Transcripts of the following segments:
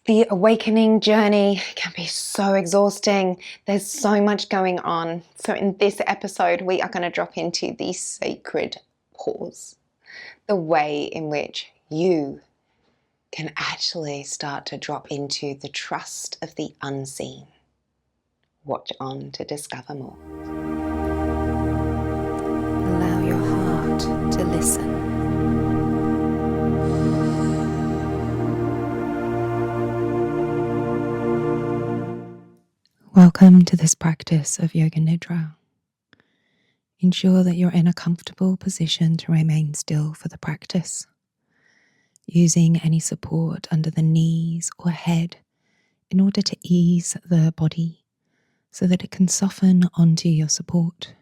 The awakening journey can be so exhausting. There's so much going on. So in this episode, we are going to drop into the sacred pause, the way in which you can actually start to drop into the trust of the unseen. Watch on to discover more. Allow your heart to listen. Welcome to this practice of Yoga Nidra. Ensure that you're in a comfortable position to remain still for the practice, using any support under the knees or head in order to ease the body so that it can soften onto your support.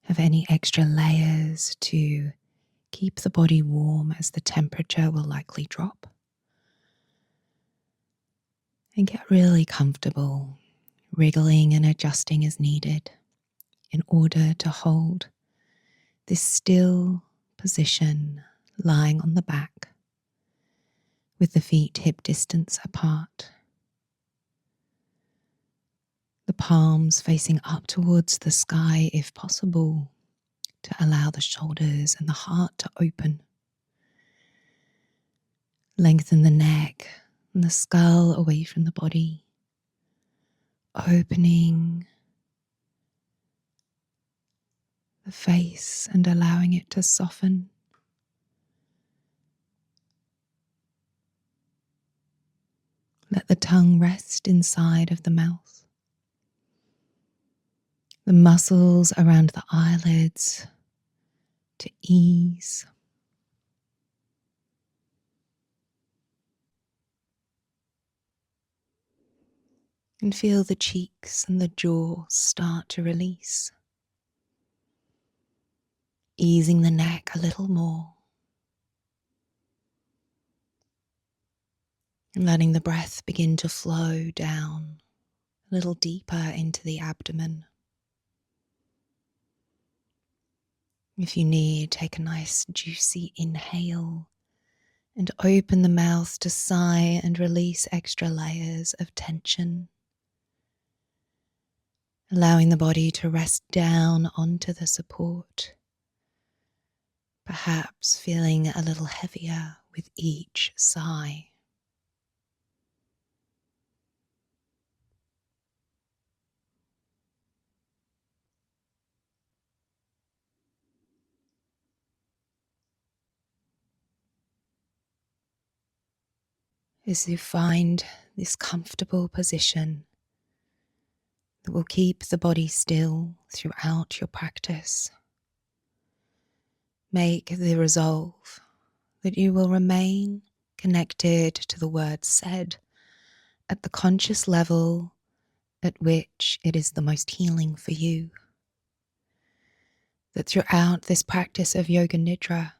Have any extra layers to keep the body warm as the temperature will likely drop. And get really comfortable, wriggling and adjusting as needed in order to hold this still position lying on the back with the feet hip distance apart. The palms facing up towards the sky if possible to allow the shoulders and the heart to open. Lengthen the neck and the skull away from the body, opening the face and allowing it to soften. Let the tongue rest inside of the mouth. The muscles around the eyelids to ease. And feel the cheeks and the jaw start to release. Easing the neck a little more. And letting the breath begin to flow down a little deeper into the abdomen. If you need, take a nice juicy inhale and open the mouth to sigh and release extra layers of tension. Allowing the body to rest down onto the support, perhaps feeling a little heavier with each sigh. As you find this comfortable position that will keep the body still throughout your practice, make the resolve that you will remain connected to the words said at the conscious level at which it is the most healing for you. That throughout this practice of Yoga Nidra,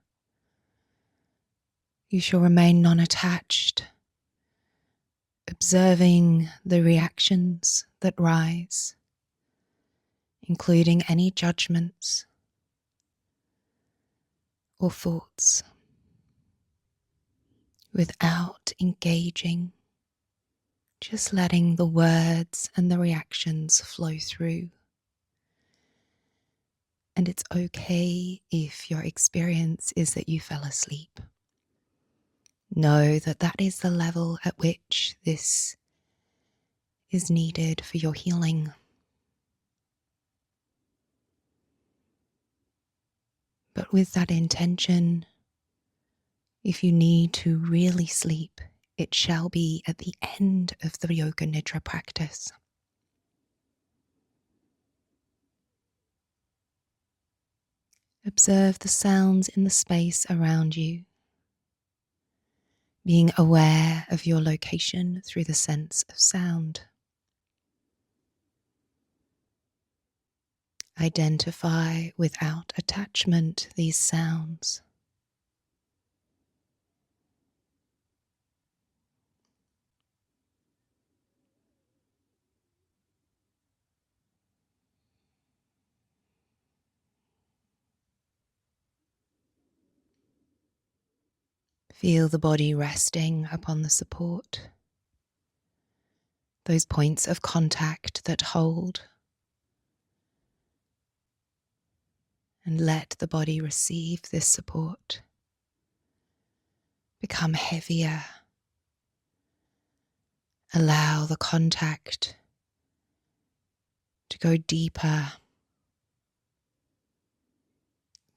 you shall remain non-attached, observing the reactions that rise, including any judgments or thoughts, without engaging, just letting the words and the reactions flow through. And it's okay if your experience is that you fell asleep. Know that that is the level at which this is needed for your healing. But with that intention, if you need to really sleep, it shall be at the end of the Yoga Nidra practice. Observe the sounds in the space around you, being aware of your location through the sense of sound. Identify without attachment these sounds. Feel the body resting upon the support, those points of contact that hold, and let the body receive this support, become heavier. Allow the contact to go deeper,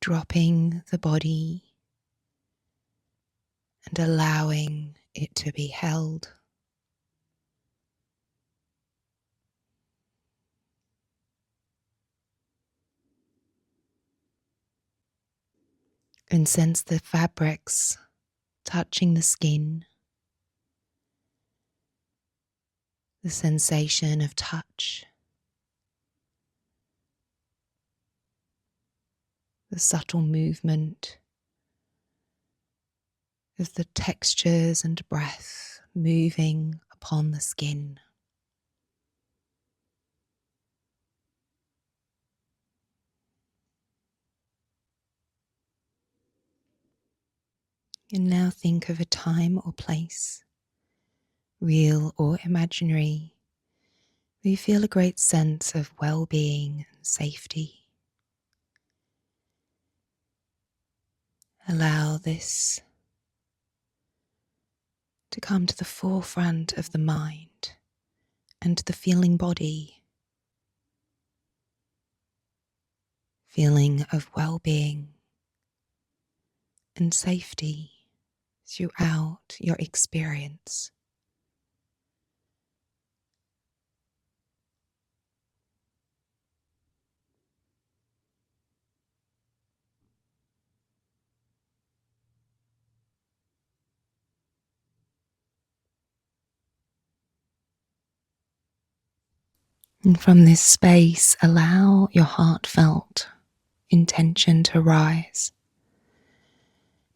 dropping the body and allowing it to be held. And sense the fabrics touching the skin, the sensation of touch, the subtle movement of the textures and breath moving upon the skin. And now think of a time or place, real or imaginary, where you feel a great sense of well-being and safety. Allow this to come to the forefront of the mind and the feeling body, feeling of well-being and safety throughout your experience. And from this space, allow your heartfelt intention to rise,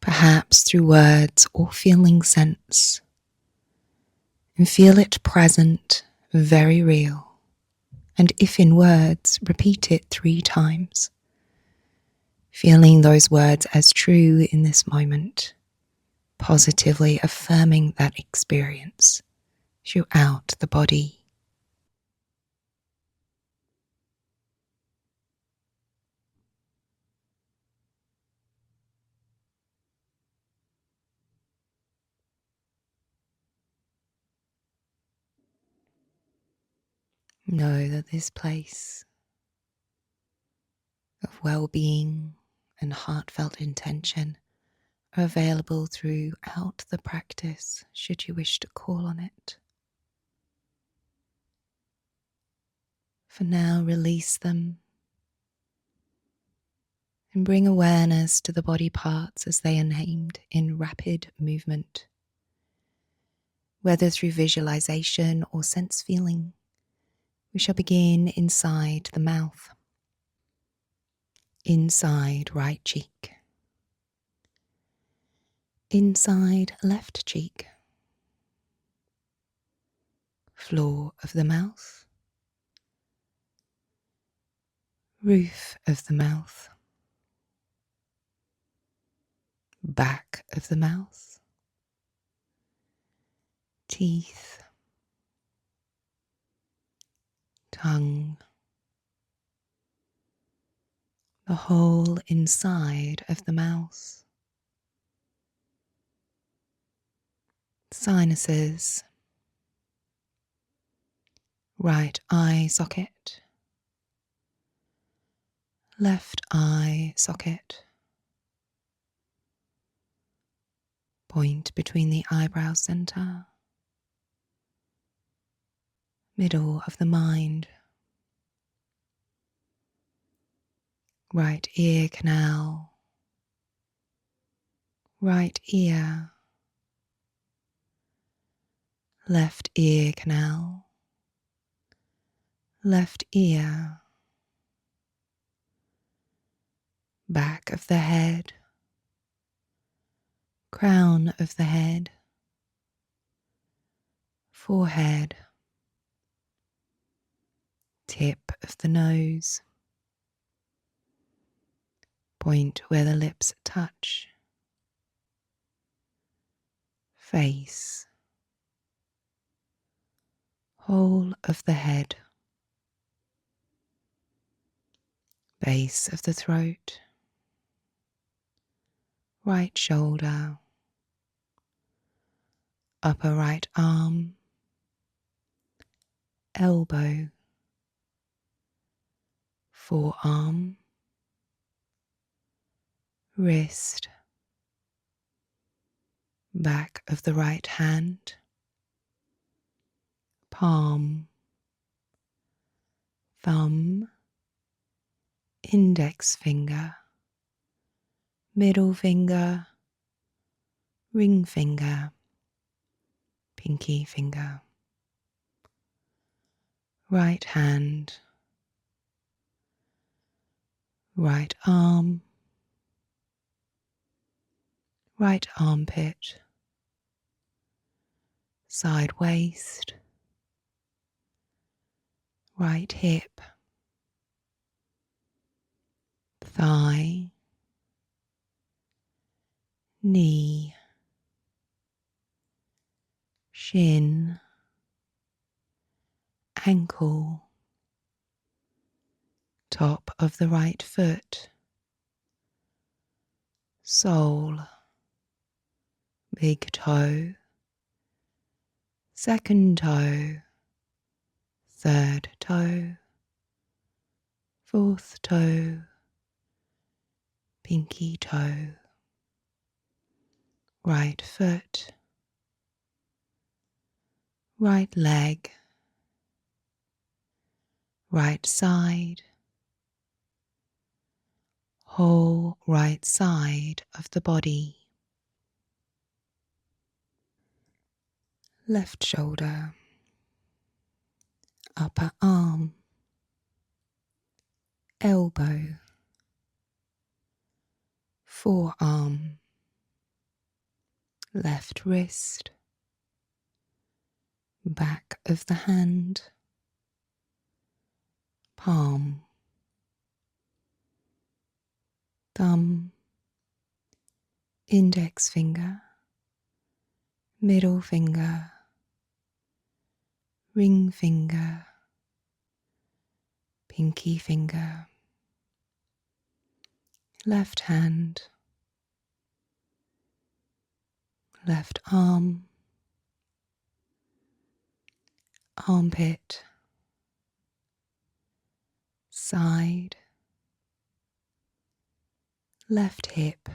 perhaps through words or feeling sense, and feel it present, very real. And if in words, repeat it 3 times, feeling those words as true in this moment, positively affirming that experience throughout the body. Know that this place of well-being and heartfelt intention are available throughout the practice, should you wish to call on it. For now, release them and bring awareness to the body parts as they are named in rapid movement, whether through visualization or sense feeling. We shall begin inside the mouth, inside right cheek, inside left cheek, floor of the mouth, roof of the mouth, back of the mouth, teeth, tongue, the whole inside of the mouth, sinuses, right eye socket, left eye socket, point between the eyebrow center, middle of the mind, right ear canal, right ear, left ear canal, left ear, back of the head, crown of the head, forehead, tip of the nose, point where the lips touch, face, whole of the head, base of the throat, right shoulder, upper right arm, elbow, forearm, wrist, back of the right hand, palm, thumb, index finger, middle finger, ring finger, pinky finger, right hand, right arm, right armpit, side waist, right hip, thigh, knee, shin, ankle, top of the right foot, sole, big toe, second toe, third toe, fourth toe, pinky toe, right foot, right leg, right side, whole right side of the body, left shoulder, upper arm, elbow, forearm, left wrist, back of the hand, palm, thumb, index finger, middle finger, ring finger, pinky finger, left hand, left arm, armpit, side, left hip,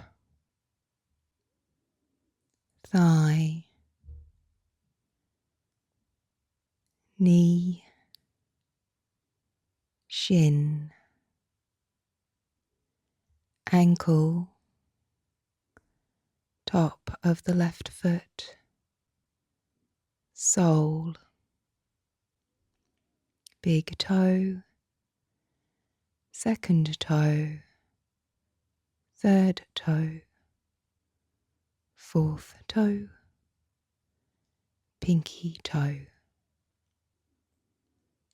thigh, knee, shin, ankle, top of the left foot, sole, big toe, second toe, third toe, fourth toe, pinky toe,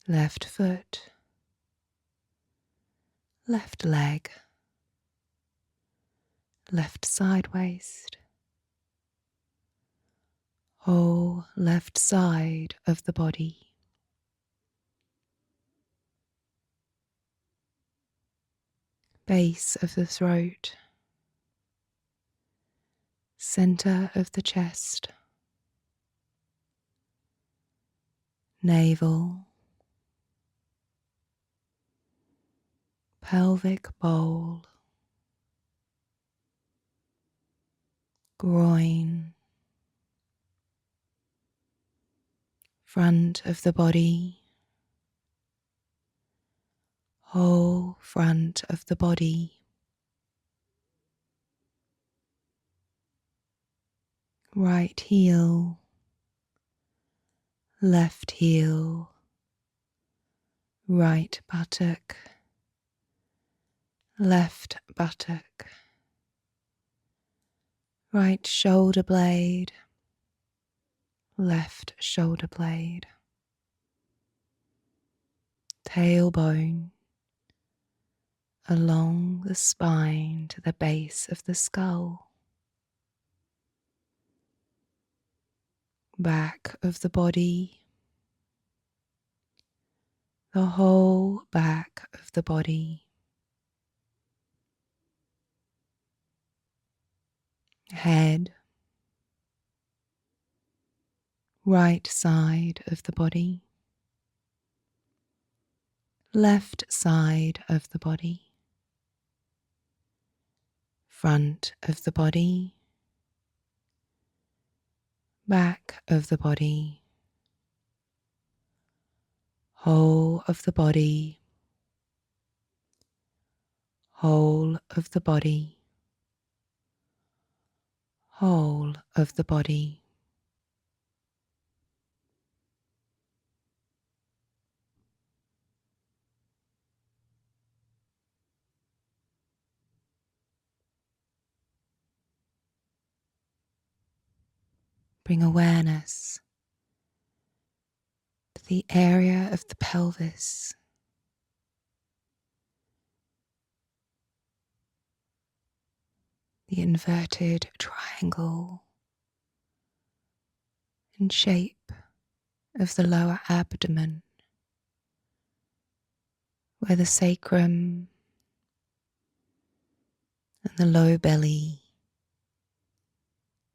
left foot, left leg, left side waist, whole left side of the body, base of the throat, center of the chest, navel, pelvic bowl, groin, front of the body, whole front of the body, right heel, left heel, right buttock, left buttock, right shoulder blade, left shoulder blade, tailbone along the spine to the base of the skull, back of the body, the whole back of the body, head, right side of the body, left side of the body, front of the body, back of the body, whole of the body, whole of the body, whole of the body. Bring awareness to the area of the pelvis, the inverted triangle and shape of the lower abdomen, where the sacrum and the low belly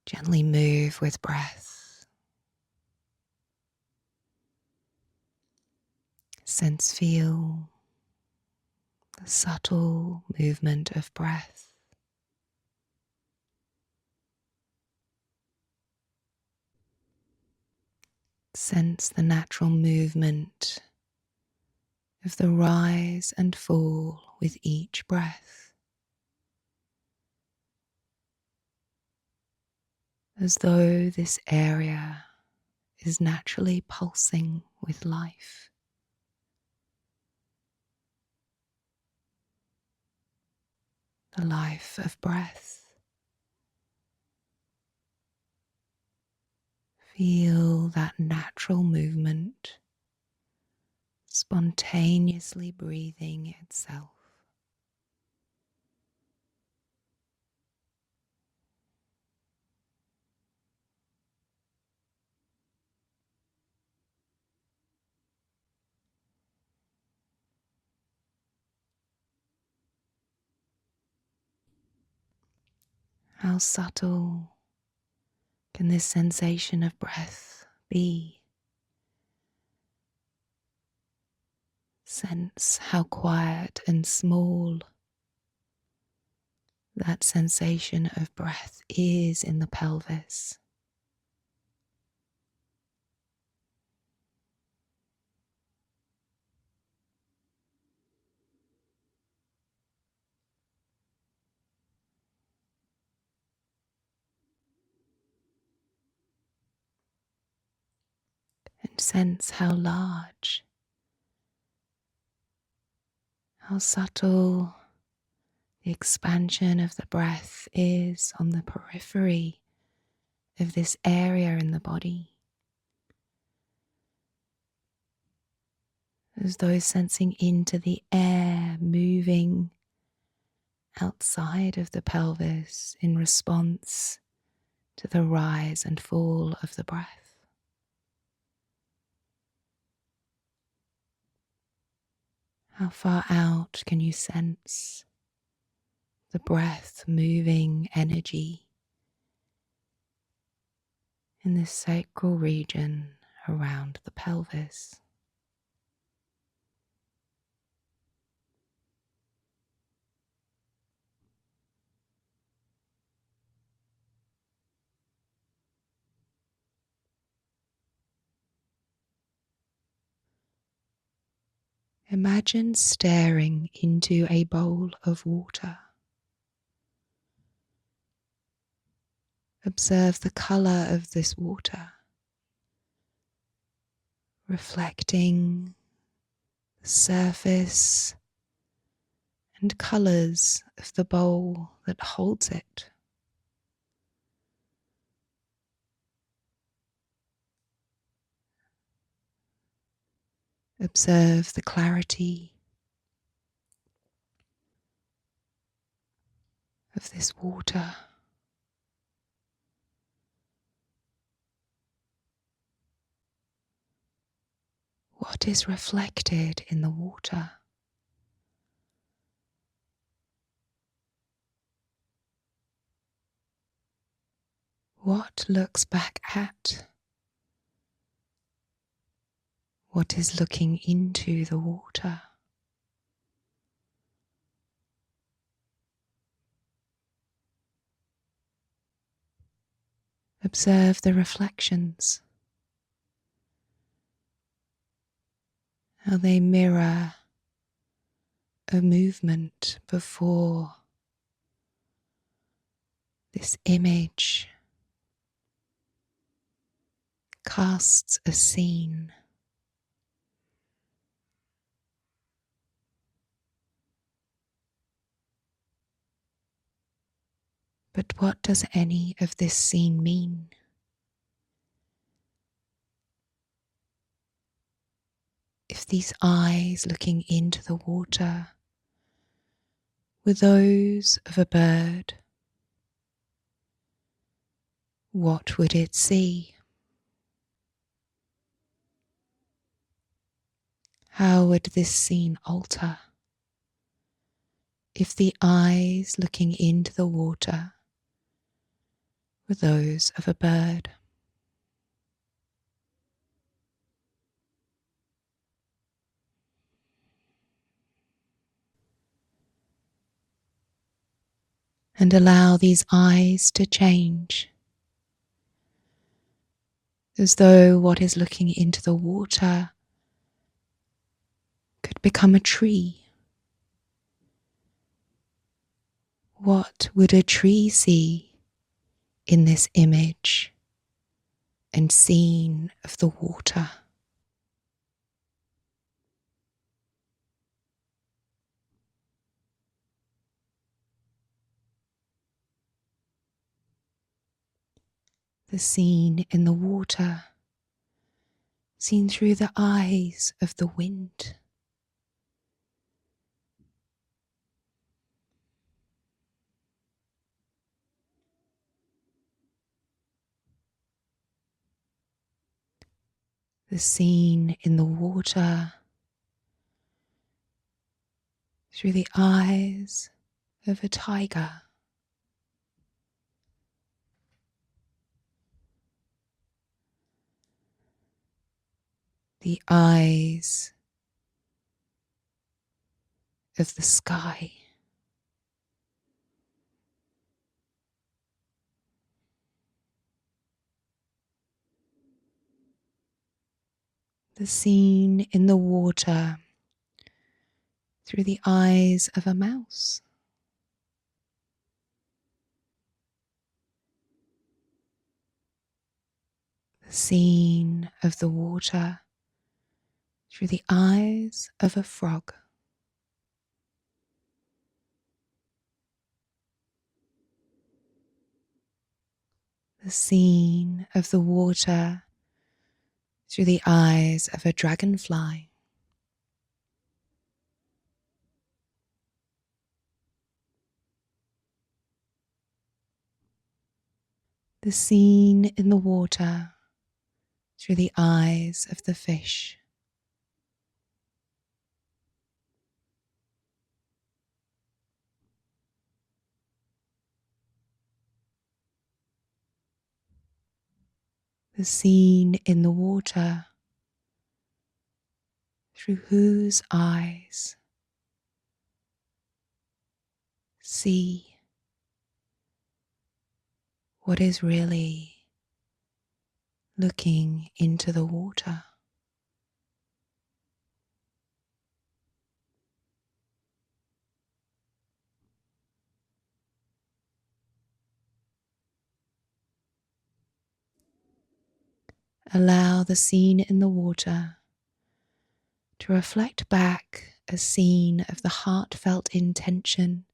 gently move with breath. Feel the subtle movement of breath. Sense the natural movement of the rise and fall with each breath, as though this area is naturally pulsing with life. The life of breath. Feel that natural movement, spontaneously breathing itself. How subtle can this sensation of breath be? Sense how quiet and small that sensation of breath is in the pelvis. And sense how large, how subtle the expansion of the breath is on the periphery of this area in the body. As though sensing into the air moving outside of the pelvis in response to the rise and fall of the breath. How far out can you sense the breath moving energy in this sacral region around the pelvis? Imagine staring into a bowl of water. Observe the color of this water, reflecting the surface and colors of the bowl that holds it. Observe the clarity of this water. What is reflected in the water? What looks back at? What is looking into the water? Observe the reflections, how they mirror a movement before this image casts a scene. But what does any of this scene mean? If these eyes looking into the water were those of a bird, what would it see? How would this scene alter if the eyes looking into the water were those of a bird? And allow these eyes to change, as though what is looking into the water could become a tree. What would a tree see in this image and scene of the water? The scene in the water, seen through the eyes of the wind. The scene in the water, through the eyes of a tiger. The eyes of the sky. The scene in the water through the eyes of a mouse. The scene of the water through the eyes of a frog. The scene of the water through the eyes of a dragonfly. The scene in the water through the eyes of the fish. The scene in the water through whose eyes see what is really looking into the water. Allow the scene in the water to reflect back a scene of the heartfelt intention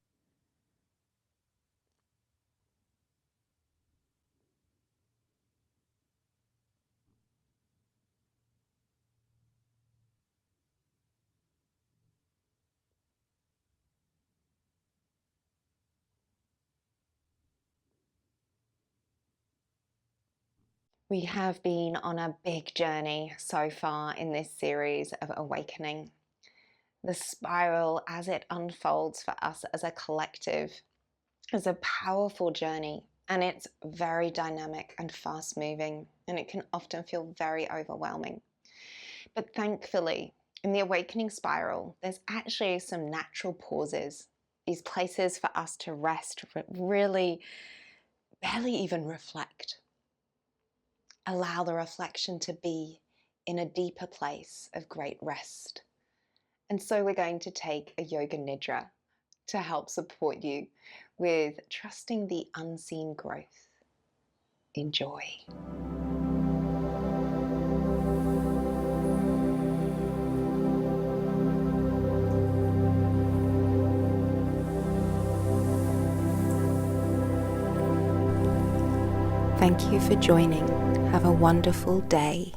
We have been on a big journey so far in this series of awakening. The spiral, as it unfolds for us as a collective, is a powerful journey, and it's very dynamic and fast moving, and it can often feel very overwhelming. But thankfully, in the awakening spiral, there's actually some natural pauses, these places for us to rest, really barely even reflect. Allow the reflection to be in a deeper place of great rest. And so we're going to take a Yoga Nidra to help support you with trusting the unseen growth. Enjoy. Thank you for joining. Have a wonderful day.